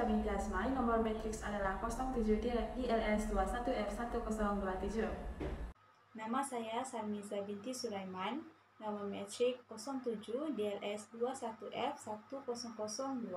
Syabin Plasma, nomor matriks adalah 07 ILS 21F1027. Nama saya Sarmiza binti Sulaiman, nomor metrik 07 DLS 21F1002.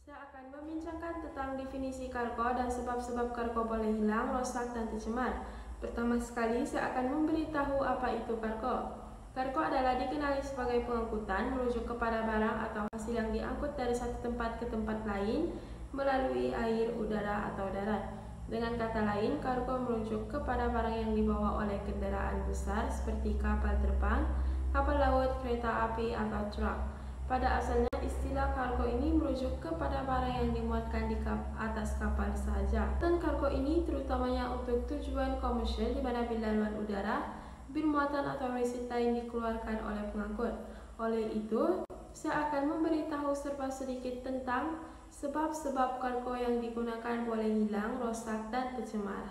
Saya akan membincangkan tentang definisi kargo dan sebab-sebab kargo boleh hilang, rosak, dan tercemar. Pertama sekali, saya akan memberitahu apa itu kargo. Kargo adalah dikenali sebagai pengangkutan merujuk kepada barang atau hasil yang diangkut dari satu tempat ke tempat lain melalui air, udara, atau darat. Dengan kata lain, kargo merujuk kepada barang yang dibawa oleh kendaraan besar seperti kapal terbang, kapal laut, kereta api, atau truk. Pada asalnya, istilah kargo ini merujuk kepada barang yang dimuatkan di atas kapal sahaja. Dan kargo ini terutamanya untuk tujuan komersial di mana bil laluan udara, bil muatan atau resit lain dikeluarkan oleh pengangkut. Oleh itu, saya akan memberitahu serba sedikit tentang sebab-sebab kargo yang digunakan boleh hilang, rosak, dan tercemar.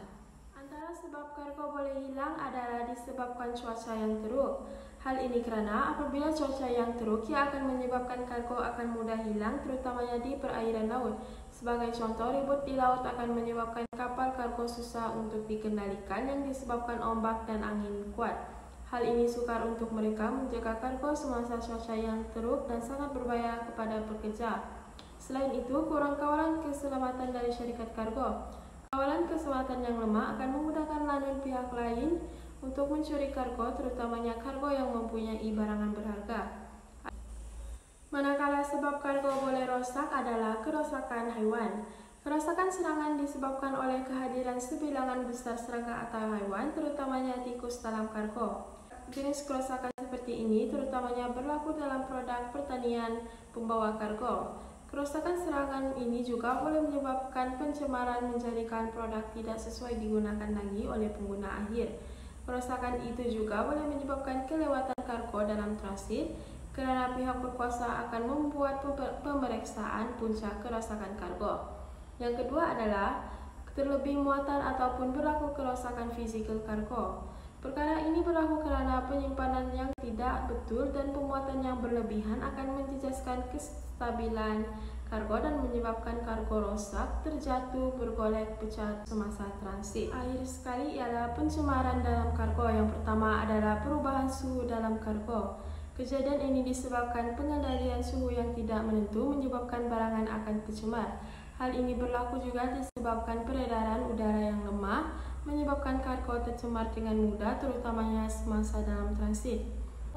Antara sebab kargo boleh hilang adalah disebabkan cuaca yang teruk. Hal ini kerana apabila cuaca yang teruk, ia akan menyebabkan kargo akan mudah hilang, terutamanya di perairan laut. Sebagai contoh, ribut di laut akan menyebabkan kapal kargo susah untuk dikendalikan yang disebabkan ombak dan angin kuat. Hal ini sukar untuk mereka menjaga kargo semasa cuaca yang teruk dan sangat berbahaya kepada pekerja. Selain itu, kurang kawalan keselamatan dari syarikat kargo. Kawalan keselamatan yang lemah akan memudahkan lanun pihak lain untuk mencuri kargo, terutamanya kargo yang mempunyai barangan berharga. Manakala sebab kargo boleh rosak adalah kerosakan haiwan. Kerosakan serangan disebabkan oleh kehadiran sebilangan besar serangga atau haiwan, terutamanya tikus dalam kargo. Jenis kerosakan seperti ini terutamanya berlaku dalam produk pertanian pembawa kargo. Kerosakan serangan ini juga boleh menyebabkan pencemaran menjadikan produk tidak sesuai digunakan lagi oleh pengguna akhir. Kerosakan itu juga boleh menyebabkan kelewatan kargo dalam transit kerana pihak berkuasa akan membuat pemeriksaan puncak kerosakan kargo. Yang kedua adalah terlebih muatan ataupun berlaku kerosakan fizikal kargo. Perkara ini berlaku kerana penyimpanan yang tidak betul dan pemuatan yang berlebihan akan menjejaskan kestabilan kargo dan menyebabkan kargo rosak, terjatuh, bergolek, pecah semasa transit. Akhir sekali ialah pencemaran dalam kargo. Yang pertama adalah perubahan suhu dalam kargo. Kejadian ini disebabkan pengendalian suhu yang tidak menentu menyebabkan barangan akan tercemar. Hal ini berlaku juga disebabkan peredaran udara yang lemah menyebabkan kargo tercemar dengan mudah, terutamanya semasa dalam transit.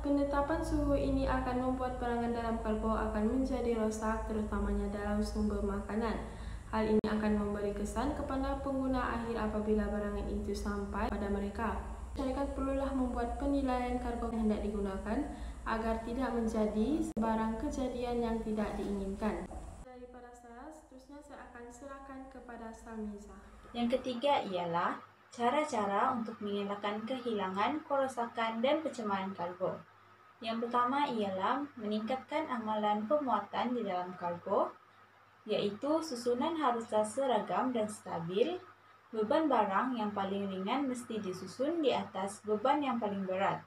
Penetapan suhu ini akan membuat barangan dalam kargo akan menjadi rosak, terutamanya dalam sumber makanan. Hal ini akan memberi kesan kepada pengguna akhir apabila barangan itu sampai pada mereka. Syarikat perlulah membuat penilaian kargo yang hendak digunakan agar tidak menjadi sebarang kejadian yang tidak diinginkan. Daripada saya, seterusnya saya akan serahkan kepada Sarmiza. Yang ketiga ialah cara-cara untuk mengelakkan kehilangan, kerosakan, dan pencemaran kargo. Yang pertama ialah meningkatkan amalan pemuatan di dalam kargo, iaitu susunan haruslah seragam dan stabil. Beban barang yang paling ringan mesti disusun di atas beban yang paling berat.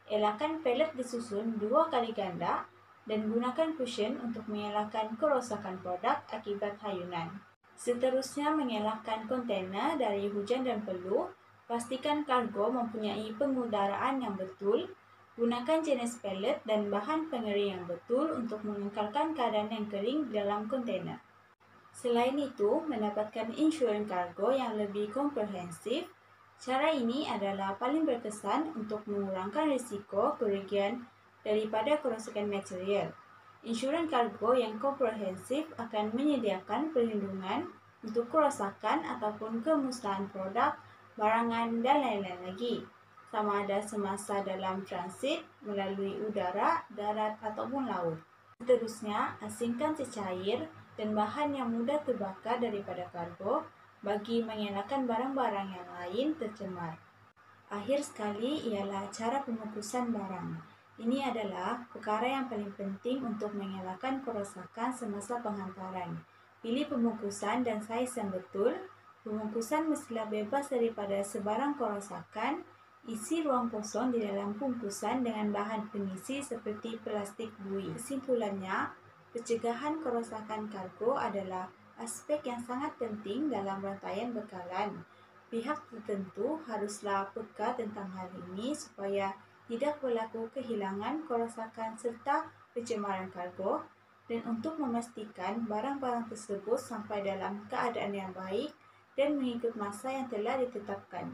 Elakkan pelet disusun 2 kali ganda dan gunakan cushion untuk mengelakkan kerosakan produk akibat hayunan. Seterusnya, mengelakkan kontainer dari hujan dan peluh. Pastikan kargo mempunyai pengudaraan yang betul. Gunakan jenis pelet dan bahan pengering yang betul untuk mengekalkan keadaan yang kering di dalam kontainer. Selain itu, mendapatkan insurans kargo yang lebih komprehensif. Cara ini adalah paling berkesan untuk mengurangkan risiko kerugian daripada kerosakan material. Insurans kargo yang komprehensif akan menyediakan perlindungan untuk kerosakan ataupun kemusnahan produk, barangan, dan lain-lain lagi, sama ada semasa dalam transit, melalui udara, darat, ataupun laut. Seterusnya, asingkan cecair dan bahan yang mudah terbakar daripada kargo bagi mengelakkan barang-barang yang lain tercemar. Akhir sekali ialah cara pengukusan barang. Ini adalah perkara yang paling penting untuk mengelakkan kerosakan semasa penghantaran. Pilih pembungkusan dan saiz yang betul. Pembungkusan mestilah bebas daripada sebarang kerosakan. Isi ruang kosong di dalam bungkusan dengan bahan pengisi seperti plastik bui. Kesimpulannya, pencegahan kerosakan kargo adalah aspek yang sangat penting dalam rantaian bekalan. Pihak tertentu haruslah peka tentang hal ini supaya tidak berlaku kehilangan, kerosakan serta pencemaran kargo, dan untuk memastikan barang-barang tersebut sampai dalam keadaan yang baik dan mengikut masa yang telah ditetapkan.